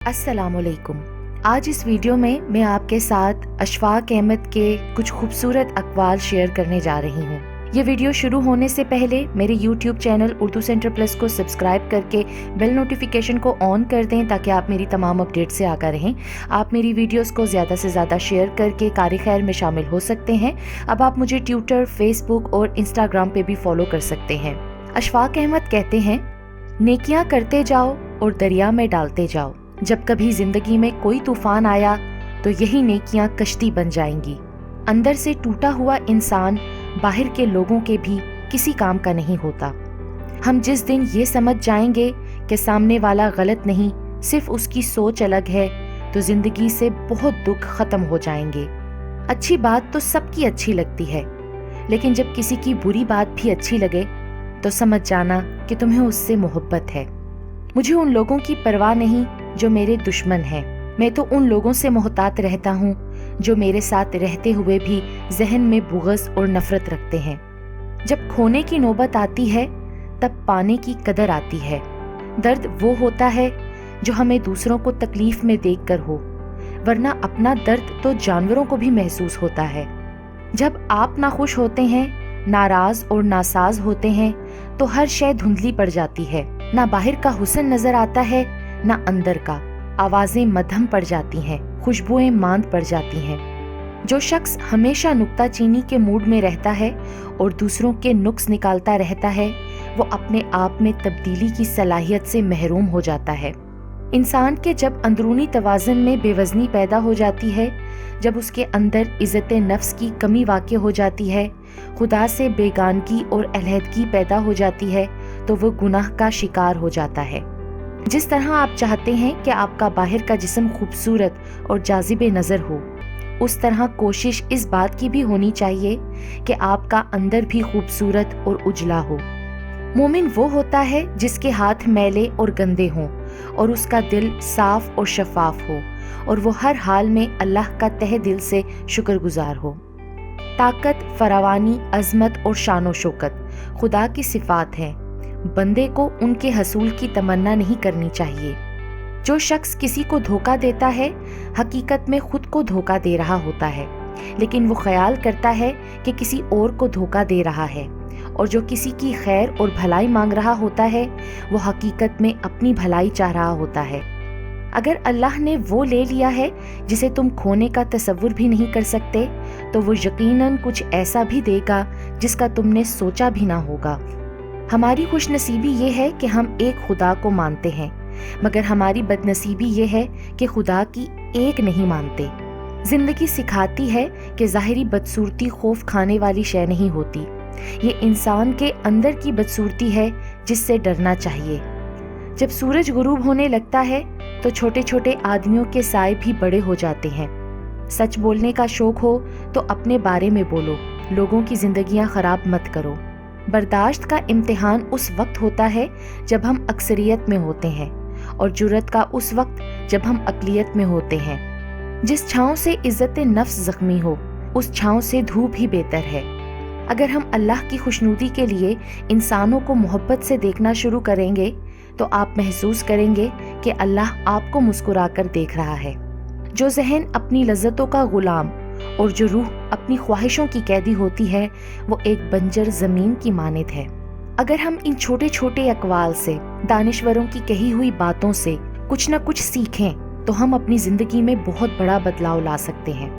السلام علیکم۔ آج اس ویڈیو میں آپ کے ساتھ اشفاق احمد کے کچھ خوبصورت اقوال شیئر کرنے جا رہی ہوں۔ یہ ویڈیو شروع ہونے سے پہلے میرے YouTube channel Urdu centre plus کو سبسکرائب کر کے بیل نوٹیفیکیشن کو آن کر دیں تاکہ آپ میری تمام اپڈیٹ سے آگاہ رہیں۔ آپ میری ویڈیوز کو زیادہ سے زیادہ شیئر کر کے کار خیر میں شامل ہو سکتے ہیں۔ اب آپ مجھے ٹویٹر، فیس بک اور انسٹاگرام پہ بھی فالو کر سکتے ہیں۔ اشفاق احمد کہتے ہیں، نیکیاں کرتے جاؤ اور دریا میں ڈالتے جاؤ۔ جب کبھی زندگی میں کوئی طوفان آیا تو یہی نیکیاں کشتی بن جائیں گی۔ اندر سے ٹوٹا ہوا انسان باہر کے لوگوں کے بھی کسی کام کا نہیں ہوتا۔ ہم جس دن یہ سمجھ جائیں گے کہ سامنے والا غلط نہیں، صرف اس کی سوچ الگ ہے، تو زندگی سے بہت دکھ ختم ہو جائیں گے۔ اچھی بات تو سب کی اچھی لگتی ہے، لیکن جب کسی کی بری بات بھی اچھی لگے تو سمجھ جانا کہ تمہیں اس سے محبت ہے۔ مجھے ان لوگوں کی پرواہ نہیں جو میرے دشمن ہیں۔ میں تو ان لوگوں سے محتاط رہتا ہوں جو میرے ساتھ رہتے ہوئے بھی ذہن میں بغض اور نفرت رکھتے ہیں۔ جب کھونے کی نوبت آتی ہے تب پانے کی قدر آتی ہے۔ درد وہ ہوتا ہے جو ہمیں دوسروں کو تکلیف میں دیکھ کر ہو، ورنہ اپنا درد تو جانوروں کو بھی محسوس ہوتا ہے۔ جب آپ ناخوش ہوتے ہیں، ناراض اور ناساز ہوتے ہیں تو ہر شے دھندلی پڑ جاتی ہے۔ نہ باہر کا حسن نظر آتا ہے نہ اندر کا۔ آوازیں مدھم پڑ جاتی ہیں، خوشبوئیں ماند پڑ جاتی ہیں۔ جو شخص ہمیشہ نکتہ چینی کے موڈ میں رہتا ہے اور دوسروں کے نقص نکالتا رہتا ہے، وہ اپنے آپ میں تبدیلی کی صلاحیت سے محروم ہو جاتا ہے۔ انسان کے جب اندرونی توازن میں بے وزنی پیدا ہو جاتی ہے، جب اس کے اندر عزت نفس کی کمی واقع ہو جاتی ہے، خدا سے بیگانگی اور علیحدگی پیدا ہو جاتی ہے، تو وہ گناہ کا شکار ہو جاتا ہے۔ جس طرح آپ چاہتے ہیں کہ آپ کا باہر کا جسم خوبصورت اور جاذب نظر ہو، اس طرح کوشش اس بات کی بھی ہونی چاہیے کہ آپ کا اندر بھی خوبصورت اور اجلا ہو۔ مومن وہ ہوتا ہے جس کے ہاتھ میلے اور گندے ہوں اور اس کا دل صاف اور شفاف ہو، اور وہ ہر حال میں اللہ کا تہ دل سے شکر گزار ہو۔ طاقت، فراوانی، عظمت اور شان و شوکت خدا کی صفات ہیں۔ بندے کو ان کے حصول کی تمنا نہیں کرنی چاہیے۔ جو شخص کسی کو دھوکہ دیتا ہے، حقیقت میں خود کو دھوکہ دے رہا ہوتا ہے، لیکن وہ خیال کرتا ہے کہ کسی اور کو دھوکہ دے رہا ہے۔ اور جو کسی کی خیر اور بھلائی مانگ رہا ہوتا ہے، وہ حقیقت میں اپنی بھلائی چاہ رہا ہوتا ہے۔ اگر اللہ نے وہ لے لیا ہے جسے تم کھونے کا تصور بھی نہیں کر سکتے، تو وہ یقیناً کچھ ایسا بھی دے گا جس کا تم نے سوچا بھی نہ ہوگا۔ ہماری خوش نصیبی یہ ہے کہ ہم ایک خدا کو مانتے ہیں، مگر ہماری بد نصیبی یہ ہے کہ خدا کی ایک نہیں مانتے۔ زندگی سکھاتی ہے کہ ظاہری بدصورتی خوف کھانے والی شے نہیں ہوتی، یہ انسان کے اندر کی بدصورتی ہے جس سے ڈرنا چاہیے۔ جب سورج غروب ہونے لگتا ہے تو چھوٹے چھوٹے آدمیوں کے سائے بھی بڑے ہو جاتے ہیں۔ سچ بولنے کا شوق ہو تو اپنے بارے میں بولو، لوگوں کی زندگیاں خراب مت کرو۔ برداشت کا امتحان اس وقت ہوتا ہے جب ہم اکثریت میں ہوتے ہیں، اور جرأت کا اس وقت جب ہم اقلیت میں ہوتے ہیں۔ جس چھاؤں سے عزت نفس زخمی ہو، اس چھاؤں سے دھوپ ہی بہتر ہے۔ اگر ہم اللہ کی خوشنودی کے لیے انسانوں کو محبت سے دیکھنا شروع کریں گے تو آپ محسوس کریں گے کہ اللہ آپ کو مسکرا کر دیکھ رہا ہے۔ جو ذہن اپنی لذتوں کا غلام اور جو روح اپنی خواہشوں کی قیدی ہوتی ہے، وہ ایک بنجر زمین کی مانند ہے۔ اگر ہم ان چھوٹے چھوٹے اقوال سے، دانشوروں کی کہی ہوئی باتوں سے کچھ نہ کچھ سیکھیں تو ہم اپنی زندگی میں بہت بڑا بدلاؤ لا سکتے ہیں۔